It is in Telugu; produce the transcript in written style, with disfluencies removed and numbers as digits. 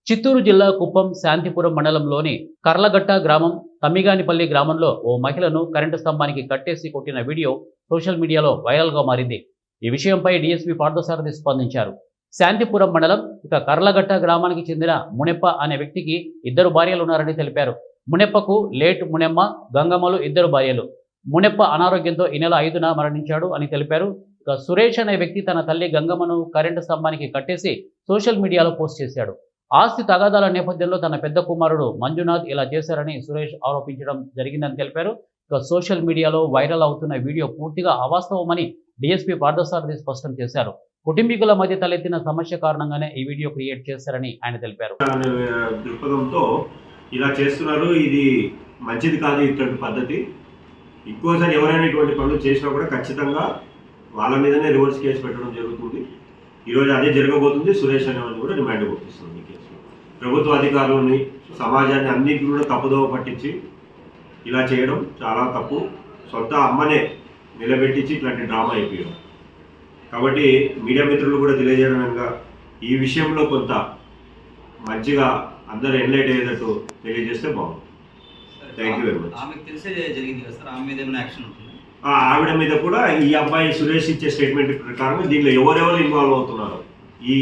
చిత్తూరు జిల్లా కుప్పం శాంతిపురం మండలంలోని కర్లగట్ట గ్రామం తమ్మిగానిపల్లి గ్రామంలో ఓ మహిళను కరెంటు స్తంభానికి కట్టేసి కొట్టిన వీడియో సోషల్ మీడియాలో వైరల్గా మారింది. ఈ విషయంపై డీఎస్పీ పార్థసారథి స్పందించారు. శాంతిపురం మండలం కర్లగట్ట గ్రామానికి చెందిన మునెప్ప అనే వ్యక్తికి ఇద్దరు భార్యలున్నారని తెలిపారు. మునెప్పకు లేట్ మునెమ్మ, గంగమ్మలు ఇద్దరు భార్యలు. మునెప్ప అనారోగ్యంతో ఈ నెల 5న మరణించాడు అని తెలిపారు. సురేష్ అనే వ్యక్తి తన తల్లి గంగమ్మను కరెంటు స్తంభానికి కట్టేసి సోషల్ మీడియాలో పోస్ట్ చేశాడు. ఆస్తి తగాదాల నేపథ్యంలో తన పెద్ద కుమారుడు మంజునాథ్ ఇలా చేశారని సురేష్ ఆరోపించడం జరిగిందని తెలిపారు. సోషల్ మీడియాలో వైరల్ అవుతున్న వీడియో పూర్తిగా అవాస్తవమని డీఎస్పీ పార్థసారథి స్పష్టం చేశారు. కుటుంబీకుల మధ్య తలెత్తిన సమస్య కారణంగానే ఈ వీడియో క్రియేట్ చేశారని ఆయన తెలిపారు. దృక్పథంతో ఇలా చేస్తున్నారు, ఇది మంచిది కాదు ఇటువంటి పద్ధతి. ఇంకోసారి ఎవరైనా ఇటువంటి పనులు చేసినా కూడా ఖచ్చితంగా వాళ్ళ మీదనే రివర్స్ కేసు పెట్టడం జరుగుతుంది. ఈరోజు అదే జరగబోతుంది. సురేష్ అనే వాళ్ళు కూడా రిమాండ్ పంపిస్తుంది. కేసులో ప్రభుత్వ అధికారులని, సమాజాన్ని అన్నింటినీ కూడా తప్పుదోవ పట్టించి ఇలా చేయడం చాలా తప్పు. సొంత అమ్మనే నిలబెట్టించి ఇట్లాంటి డ్రామా అయిపోయాం. కాబట్టి మీడియా మిత్రులు కూడా తెలియజేయడంగా ఈ విషయంలో కొంత మంచిగా అందరూ ఎన్లైట్ అయ్యేటట్టు తెలియజేస్తే బాగుంది. Thank you very much. ఆవిడ మీద కూడా ఈ అబ్బాయి సురేష్ ఇచ్చే స్టేట్మెంట్ ప్రకారం దీనిలో ఎవరెవరు ఇన్వాల్వ్ అవుతున్నారు, ఈ